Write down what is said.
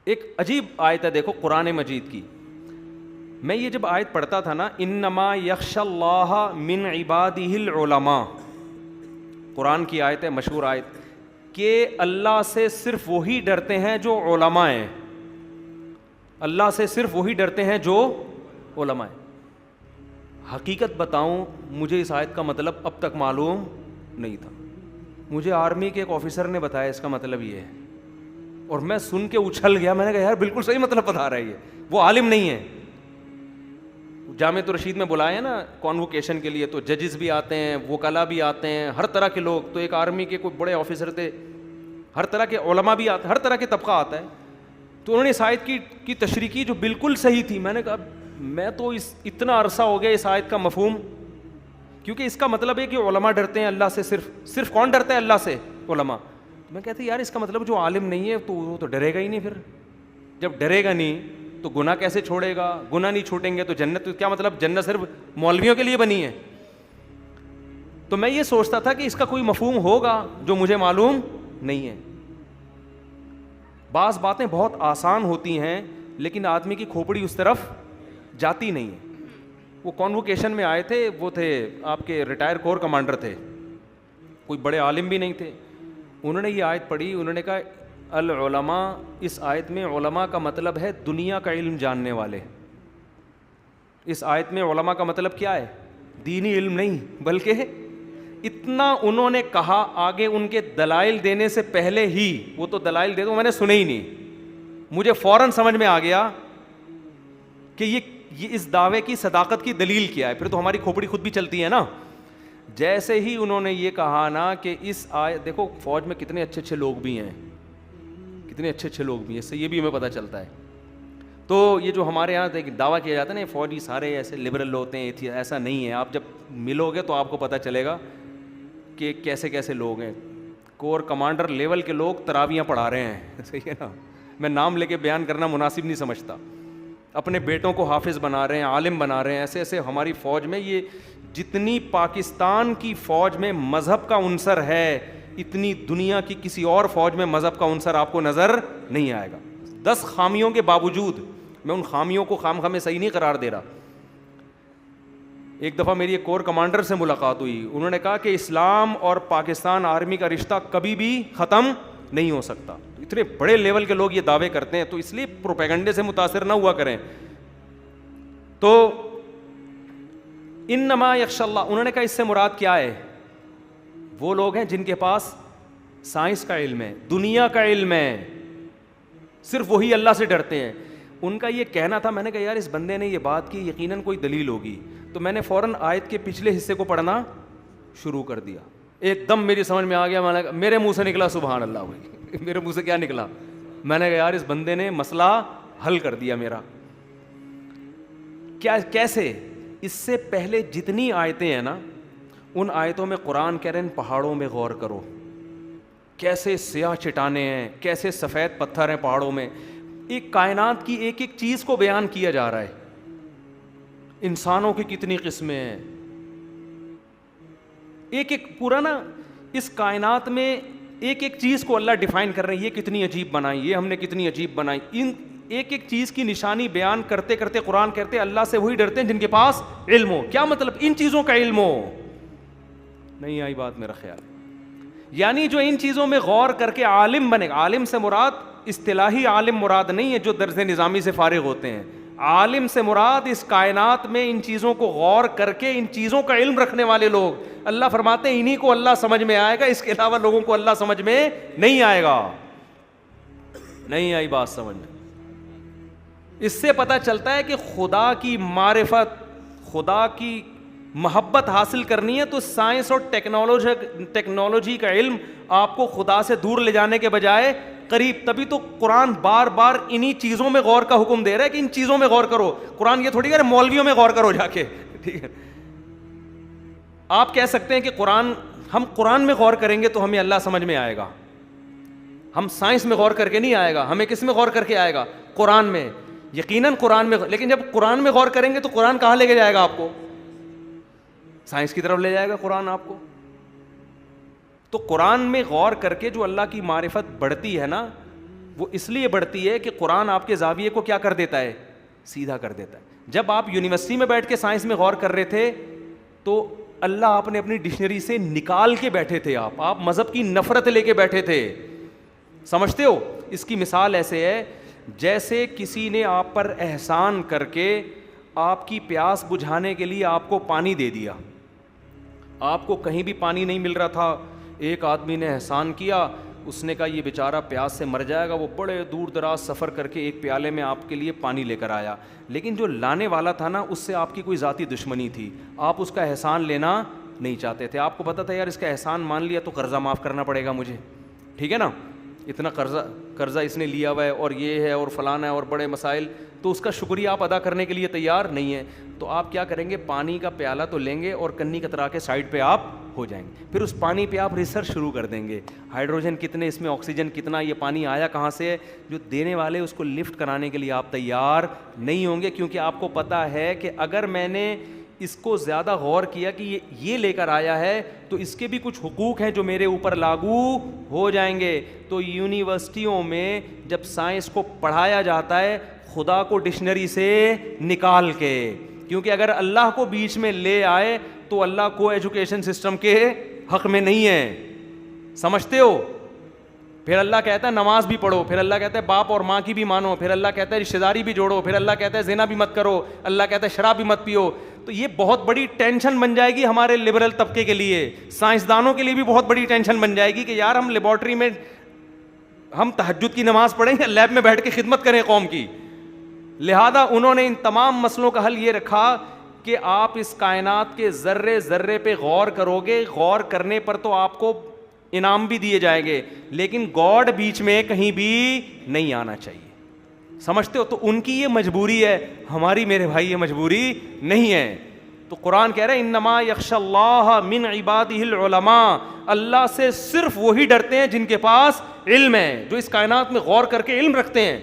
ایک عجیب آیت ہے دیکھو قرآن مجید کی. میں یہ جب آیت پڑھتا تھا نا, انما یخشی اللہ من عبادہ العلماء, قرآن کی آیت ہے, مشہور آیت, کہ اللہ سے صرف وہی ڈرتے ہیں جو علماء ہیں. اللہ سے صرف وہی ڈرتے ہیں جو علماء ہیں. حقیقت بتاؤں, مجھے اس آیت کا مطلب اب تک معلوم نہیں تھا. مجھے آرمی کے ایک آفیسر نے بتایا اس کا مطلب یہ ہے, اور میں سن کے اچھل گیا. میں نے کہا یار بالکل صحیح مطلب بتا رہا ہے یہ. وہ عالم نہیں ہے. جامعۃ الرشید میں بلائے ہیں نا کانووکیشن کے لیے, تو ججز بھی آتے ہیں, وکلاء بھی آتے ہیں, ہر طرح کے لوگ. تو ایک آرمی کے کوئی بڑے آفیسر تھے, ہر طرح کے علماء بھی آتے, ہر طرح کے طبقہ آتا ہے. تو انہوں نے اس آیت کی تشریح کی جو بالکل صحیح تھی. میں نے کہا میں تو اتنا عرصہ ہو گیا اس آیت کا مفہوم, کیونکہ اس کا مطلب ہے کہ علماء ڈرتے ہیں اللہ سے. صرف کون ڈرتا ہے اللہ سے؟ علماء. میں کہتے یار اس کا مطلب جو عالم نہیں ہے تو وہ تو ڈرے گا ہی نہیں. پھر جب ڈرے گا نہیں تو گناہ کیسے چھوڑے گا؟ گناہ نہیں چھوٹیں گے تو جنت, کیا مطلب جنت صرف مولویوں کے لیے بنی ہے؟ تو میں یہ سوچتا تھا کہ اس کا کوئی مفہوم ہوگا جو مجھے معلوم نہیں ہے. بعض باتیں بہت آسان ہوتی ہیں لیکن آدمی کی کھوپڑی اس طرف جاتی نہیں ہے. وہ کانووکیشن میں آئے تھے, وہ تھے آپ کے ریٹائر کور کمانڈر تھے, کوئی بڑے عالم بھی نہیں تھے. انہوں نے یہ آیت پڑھی, انہوں نے کہا العلماء, اس آیت میں علماء کا مطلب ہے دنیا کا علم جاننے والے. اس آیت میں علماء کا مطلب کیا ہے؟ دینی علم نہیں, بلکہ اتنا انہوں نے کہا. آگے ان کے دلائل دینے سے پہلے ہی, وہ تو دلائل دے دو, میں نے سنے ہی نہیں, مجھے فوراً سمجھ میں آ گیا کہ یہ اس دعوے کی صداقت کی دلیل کیا ہے. پھر تو ہماری کھوپڑی خود بھی چلتی ہے نا. جیسے ہی انہوں نے یہ کہا نا کہ اس آیت, دیکھو فوج میں کتنے اچھے اچھے لوگ بھی ہیں, کتنے اچھے اچھے لوگ بھی ہیں, اس سے یہ بھی ہمیں پتہ چلتا ہے. تو یہ جو ہمارے یہاں دعویٰ کیا جاتا ہے نا فوجی سارے ایسے لبرل ہوتے ہیں, ایسا نہیں ہے. آپ جب ملو گے تو آپ کو پتہ چلے گا کہ کیسے کیسے لوگ ہیں. کور کمانڈر لیول کے لوگ تراویاں پڑھا رہے ہیں, صحیح ہے نا. میں نام لے کے بیان کرنا مناسب نہیں سمجھتا. اپنے بیٹوں کو حافظ بنا رہے ہیں, عالم بنا رہے ہیں. ایسے ایسے ہماری فوج میں, یہ جتنی پاکستان کی فوج میں مذہب کا عنصر ہے, اتنی دنیا کی کسی اور فوج میں مذہب کا عنصر آپ کو نظر نہیں آئے گا. 10 خامیوں کے باوجود, میں ان خامیوں کو خام خامے صحیح نہیں قرار دے رہا. ایک دفعہ میری ایک کور کمانڈر سے ملاقات ہوئی, انہوں نے کہا کہ اسلام اور پاکستان آرمی کا رشتہ کبھی بھی ختم نہیں ہو سکتا. اتنے بڑے لیول کے لوگ یہ دعوے کرتے ہیں, تو اس لیے پروپیگنڈے سے متاثر نہ ہوا کریں. تو انما یخشی اللہ, انہوں نے کہا اس سے مراد کیا ہے؟ وہ لوگ ہیں جن کے پاس سائنس کا علم ہے, دنیا کا علم ہے, صرف وہی اللہ سے ڈرتے ہیں. ان کا یہ کہنا تھا. میں نے کہا یار اس بندے نے یہ بات کی, یقیناً کوئی دلیل ہوگی. تو میں نے فوراً آیت کے پچھلے حصے کو پڑھنا شروع کر دیا. ایک دم میری سمجھ میں آ گیا. میرے منہ سے نکلا سبحان اللہ ہوئی. میرے منہ سے کیا نکلا؟ میں نے کہا یار اس بندے نے مسئلہ حل کر دیا میرا. کیا, کیسے؟ اس سے پہلے جتنی آیتیں ہیں نا, ان آیتوں میں قرآن کہہ رہے ہیں پہاڑوں میں غور کرو, کیسے سیاہ چٹانیں ہیں, کیسے سفید پتھر ہیں پہاڑوں میں. ایک کائنات کی ایک ایک چیز کو بیان کیا جا رہا ہے. انسانوں کی کتنی قسمیں ہیں, ایک ایک پورا نا اس کائنات میں ایک ایک چیز کو اللہ ڈیفائن کر رہے ہیں. یہ کتنی عجیب بنائی, یہ ہم نے کتنی عجیب بنائی. ان ایک ایک چیز کی نشانی بیان کرتے کرتے قرآن کہتے ہیں اللہ سے وہی ڈرتے ہیں جن کے پاس علم ہو. کیا مطلب؟ ان چیزوں کا علم ہو. نہیں آئی بات میرا خیال. یعنی جو ان چیزوں میں غور کر کے عالم بنے گا. عالم سے مراد اصطلاحی عالم مراد نہیں ہے جو درس نظامی سے فارغ ہوتے ہیں. عالم سے مراد اس کائنات میں ان چیزوں کو غور کر کے ان چیزوں کا علم رکھنے والے لوگ. اللہ فرماتے ہیں انہی کو اللہ سمجھ میں آئے گا, اس کے علاوہ لوگوں کو اللہ سمجھ میں نہیں آئے گا. نہیں آئی بات سمجھ میں؟ اس سے پتہ چلتا ہے کہ خدا کی معرفت, خدا کی محبت حاصل کرنی ہے تو سائنس اور ٹیکنالوجی کا علم آپ کو خدا سے دور لے جانے کے بجائے قریب. تبھی تو قرآن بار بار انہی چیزوں میں غور کا حکم دے رہا ہے کہ ان چیزوں میں غور کرو. قرآن یہ تھوڑی کہہ رہا ہے مولویوں میں غور کرو جا کے, ٹھیک ہے. آپ کہہ سکتے ہیں کہ ہم قرآن میں غور کریں گے تو ہمیں اللہ سمجھ میں آئے گا. ہم سائنس میں غور کر کے نہیں آئے گا, ہمیں کس میں غور کر کے آئے گا؟ قرآن میں. یقیناً قرآن میں. لیکن جب قرآن میں غور کریں گے تو قرآن کہاں لے کے جائے گا آپ کو؟ سائنس کی طرف لے جائے گا قرآن آپ کو. تو قرآن میں غور کر کے جو اللہ کی معرفت بڑھتی ہے نا, وہ اس لیے بڑھتی ہے کہ قرآن آپ کے زاویے کو کیا کر دیتا ہے؟ سیدھا کر دیتا ہے. جب آپ یونیورسٹی میں بیٹھ کے سائنس میں غور کر رہے تھے تو اللہ آپ نے اپنی ڈکشنری سے نکال کے بیٹھے تھے, آپ مذہب کی نفرت لے کے بیٹھے تھے. سمجھتے ہو؟ اس کی مثال ایسے ہے جیسے کسی نے آپ پر احسان کر کے آپ کی پیاس بجھانے کے لیے آپ کو پانی دے دیا. آپ کو کہیں بھی پانی نہیں مل رہا تھا, ایک آدمی نے احسان کیا, اس نے کہا یہ بیچارہ پیاس سے مر جائے گا, وہ بڑے دور دراز سفر کر کے ایک پیالے میں آپ کے لیے پانی لے کر آیا. لیکن جو لانے والا تھا نا, اس سے آپ کی کوئی ذاتی دشمنی تھی, آپ اس کا احسان لینا نہیں چاہتے تھے. آپ کو پتا تھا یار اس کا احسان مان لیا تو قرضہ معاف کرنا پڑے گا مجھے, ٹھیک ہے نا, اتنا قرضہ اس نے لیا ہوا ہے اور یہ ہے اور فلانا ہے اور بڑے مسائل, تو اس کا شکریہ آپ ادا کرنے کے لیے تیار نہیں ہیں. تو آپ کیا کریں گے؟ پانی کا پیالہ تو لیں گے اور کنی کترا کے سائڈ پہ آپ ہو جائیں گے. پھر اس پانی پہ آپ ریسرچ شروع کر دیں گے, ہائیڈروجن کتنے, اس میں آکسیجن کتنا, یہ پانی آیا کہاں سے. جو دینے والے اس کو لفٹ کرانے کے لیے آپ تیار نہیں ہوں گے, کیونکہ آپ کو پتہ ہے کہ اگر میں نے اس کو زیادہ غور کیا کہ یہ لے کر آیا ہے تو اس کے بھی کچھ حقوق ہیں جو میرے اوپر لاگو ہو جائیں گے. تو یونیورسٹیوں میں جب سائنس کو پڑھایا جاتا ہے خدا کو ڈکشنری سے نکال کے, کیونکہ اگر اللہ کو بیچ میں لے آئے تو اللہ کو ایجوکیشن سسٹم کے حق میں نہیں ہے. سمجھتے ہو؟ پھر اللہ کہتا ہے نماز بھی پڑھو, پھر اللہ کہتا ہے باپ اور ماں کی بھی مانو, پھر اللہ کہتا ہے رشتہ داری بھی جوڑو, پھر اللہ کہتا ہے زنا بھی مت کرو, اللہ کہتا ہے شراب بھی مت پیو. تو یہ بہت بڑی ٹینشن بن جائے گی ہمارے لبرل طبقے کے لیے, سائنسدانوں کے لیے بھی بہت بڑی ٹینشن بن جائے گی کہ یار ہم لیبارٹری میں ہم تہجد کی نماز پڑھیں یا لیب میں بیٹھ کے خدمت کریں قوم کی. لہذا انہوں نے ان تمام مسئلوں کا حل یہ رکھا کہ آپ اس کائنات کے ذرے ذرے پہ غور کرو گے, غور کرنے پر تو آپ کو انعام بھی دیے جائیں گے, لیکن گاڈ بیچ میں کہیں بھی نہیں آنا چاہیے. سمجھتے ہو؟ تو ان کی یہ مجبوری ہے, ہماری میرے بھائی یہ مجبوری نہیں ہے. تو قرآن کہہ رہے ہیں انما یخشى اللہ من عبادہ العلماء, اللہ سے صرف وہی ڈرتے ہیں جن کے پاس علم ہے, جو اس کائنات میں غور کر کے علم رکھتے ہیں.